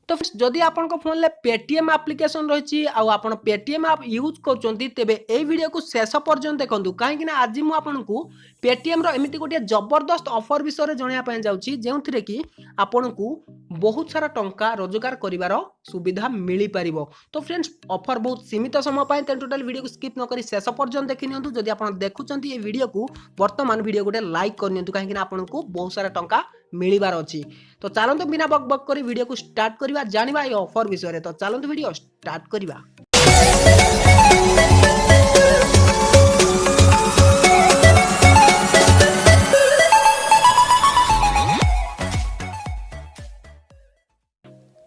तो जदि आपन फोन में पेटीएम एप्लिकेशन रही आपन पेटीएम आप यूज करछंती तेबे ए वीडियो को शेष पर्यंत देखंतु काहेकि ना आज मु आपनकु पेटीएम रो एमिति गोटे जबरदस्त ऑफर विषय जणिया पय जाउची जेउथिरे कि आपनकु बहुत सारा टंका रोजगार करिवार सुविधा मिली परिबो। तो फ्रेंड्स ऑफर बहुत सीमित समय पाए टोटल वीडियो को स्किप न करी शेष पर्यंत देखि नियंतु। जदि आपन देखुचंती ए वीडियो को वर्तमान वीडियो गोटे लाइक कर नियंतु काहेकि ना आपनकु बहुत सारा टंका मिलिबार अछि। तो चलंतु बिना बक बक करी वीडियो को स्टार्ट करिवा जानिबा ए ऑफर विषय। तो चलंतु वीडियो स्टार्ट करिवा।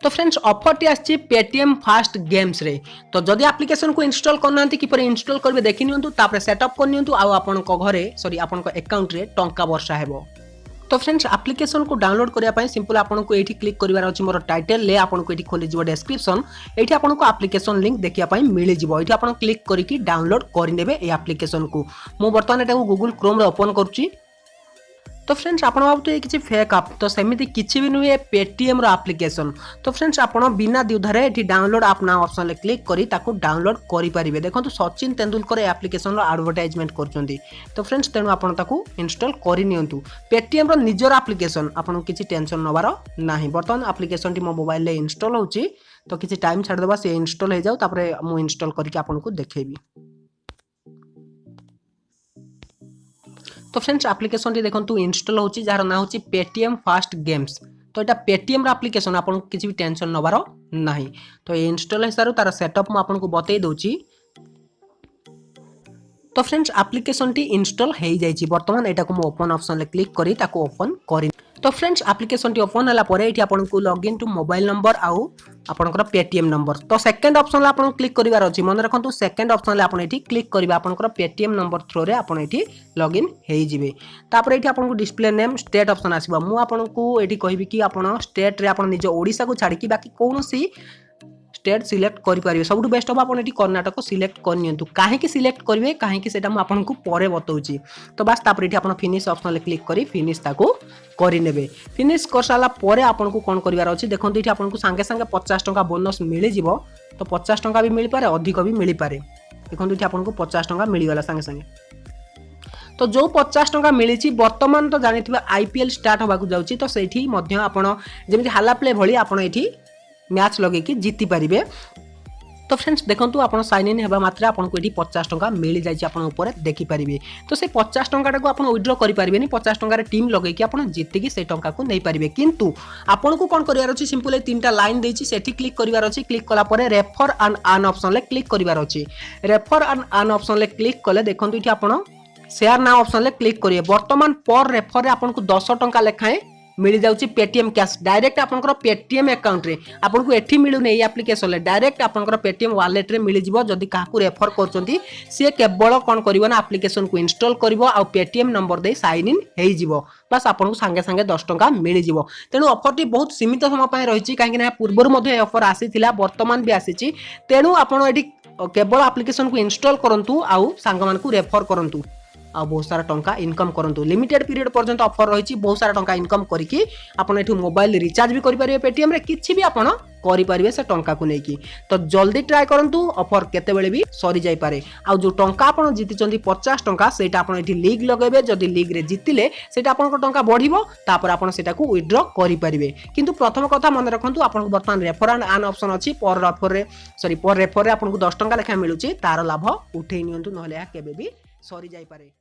तो फ्रेंड्स ऑफर टी आछि पेटीएम फास्ट गेम्स रे। तो जदि एप्लिकेशन को इंस्टॉल करना किपर इंस्टॉल करबे देखि नियंतु तापर सेटअप कर नियंतु आ आपन को घरे सॉरी आपन को अकाउंट रे टंका वर्षा हेबो। तो फ्रेंड्स एप्लिकेशन को डाउनलोड करबा पय सिंपल आपन को एठी क्लिक करिवार अछि मोर टाइटल ले आपन को एठी खोली जिवो डिस्क्रिप्शन एठी आपन को एप्लिकेशन लिंक देखिया पय मिलि जिवो। एठी आपन क्लिक करिकि डाउनलोड करि नेबे ए एप्लिकेशन को। मो वर्तमान एटा को गूगल क्रोम रे ओपन करछि। तो फ्रेंड्स आपण भाबते किछि फेक ऐप तो सेमिति किछि भी नुहे पेटीएम रो एप्लिकेशन। तो फ्रेंड्स आपण बिना द्विधारे एठी डाउनलोड आप ना ऑप्शन ले क्लिक करी ताको डाउनलोड करि परिबे। देखंतु सचिन तेंदुलकर एप्लिकेशन रो एडवर्टाइजमेंट करचंदी। तो फ्रेंड्स तेनु आपण ताको इंस्टॉल करि नियंतु। पेटीएम रो निजर एप्लिकेशन आपण किछि टेंशन नबार नाही। वर्तमान एप्लिकेशन टी मो मोबाइल ले इंस्टॉल होउची तो किछि टाइम छाड़ देबा से इंस्टॉल हो जाउ तापरे मु इंस्टॉल करके आपण को देखेबी। तो फ्रेंड्स एप्लिकेशन टी देखंतु इंस्टॉल होची जार ना होची पेटीएम फास्ट गेम्स। तो एटा पेटीएम रा एप्लिकेशन आपन किछि भी टेंशन नबार नाही। तो ये इंस्टॉल है सारो तार सेटअप म आपन को बतै दोची। तो फ्रेंड्स एप्लिकेशन टी इंस्टॉल हे जाईची। वर्तमान एटा को म ओपन ऑप्शन ले क्लिक करी ताको ओपन करी। तो फ्रेंड्स एप्लिकेशन टी ओपन हला परे एठी आपन को लॉगिन टू मोबाइल नंबर आउ आपनकर पेटीएम नंबर। तो सेकंड ऑप्शन ले आपन क्लिक करिवार अछि। मन रखंतु सेकंड ऑप्शन ले आपन एठी क्लिक करिबा आपनकर पेटीएम नंबर थ्रू रे आपन एठी लॉगिन हेइ जिवे। तापर एठी आपन को डिस्प्ले नेम स्टेट ऑप्शन आसीबा। मु आपन को एठी कहिबि कि आपन स्टेट रे आपन निज ओडिसा को छाडी कि बाकी कोनोसी स्टेट सिलेक्ट करि परिबे। सबटु बेस्ट हो आपन एठी कर्नाटक को सिलेक्ट कर नियंतु। काहे कि सिलेक्ट करिवे काहे कि सेटा मु आपन को परे बतौची। तो बस तापर एठी आपन फिनिश ऑप्शन ले क्लिक करी फिनिश ताको करि नेबे। फिनिश कर साला परे आपन को कोन करिवार अछि देखंतु एठी आपन को संगे संगे 50 टका बोनस मिलि जिवो। तो 50 टका भी मिलि पारे अधिक भी मिलि पारे। देखंतु एठी आपन को 50 टका मिलि गला संगे संगे। तो जो 50 टका मिली वर्तमान तो जानिथिबा आईपीएल स्टार्ट होबाकू जाउची। तो सेठी मध्य आपण जेमिति हाला प्ले भली आपण एठी मैच लगे कि जीति पारिबे। तो फ्रेंड्स देखंतु आपण साइन इन हेबा मात्रा आपण को एठी 50 टका मिली जाइछि आपण ऊपर देखि पारिबे। तो से 50 टका को आपण विथड्रॉ करि पारिबेनी। 50 टका रे टीम लगे कि आपण जीति कि से टका को नै पारिबे। किंतु आपण को कोन करिवार अछि सिंपल तीनटा लाइन देछि सेठी क्लिक करिवार अछि। क्लिक कला परे रेफर एंड अर्न ऑप्शन ले क्लिक करिवार अछि। रेफर एंड अर्न ऑप्शन ले क्लिक कले देखंतु एठी आपण शेयर नाउ ऑप्शन ले क्लिक करिए। वर्तमान पर रेफर रे आपण को 10 टका लेखाए मिल जाउची पेटीएम कैश डायरेक्ट आपनकर पेटीएम अकाउंट रे। आपन को एठी मिलु नै एप्लिकेशन ले डायरेक्ट आपनकर पेटीएम वॉलेट रे मिल जिवो। जदी काकू रेफर करचंती से केवल कोन करिवो ना एप्लिकेशन को इंस्टॉल करिवो आ पेटीएम नंबर दे साइन इन हेइ जिवो। बस आपन को संगे संगे 10 टका मिल जिवो। तेनु ऑफर टी बहुत सीमित समय पय रहिची काहे कि ना पूर्वर मध्ये ऑफर आसीथिला वर्तमान भी आसीची। तेनु आपन एठी केवल एप्लिकेशन को इंस्टॉल करंतु आ संग मान को रेफर करंतु आ बहुत सारा टंका इनकम करंतु। लिमिटेड पीरियड पर्यंत ऑफर रही बहुत सारा टंका इनकम करके आपन एठु मोबाइल रिचार्ज भी करि परिबे। पेटीएम रे किछि भी आपन करि परिबे से टंका को नेकी। तो जल्दी ट्राई करंतु ऑफर केते बेले भी सरी जाई पारे। आ जो टंका आपन जीति चंदी 50 टंका सेटा आपन एठी लीग लगेबे। जदी लीग रे जीतिले सेटा आपन को टंका बढ़िबो तापर आपन सेटा को विथड्रॉ करि परिबे। किंतु प्रथम कथा मन रखंतु आपन को वर्तमान रेफर एंड अर्न ऑप्शन अछि। पर रेफर रे आपन को 10 टंका लेखा मिलुची तार लाभ उठेइ नियंतु नहले या केबे भी सरी जाई पारे।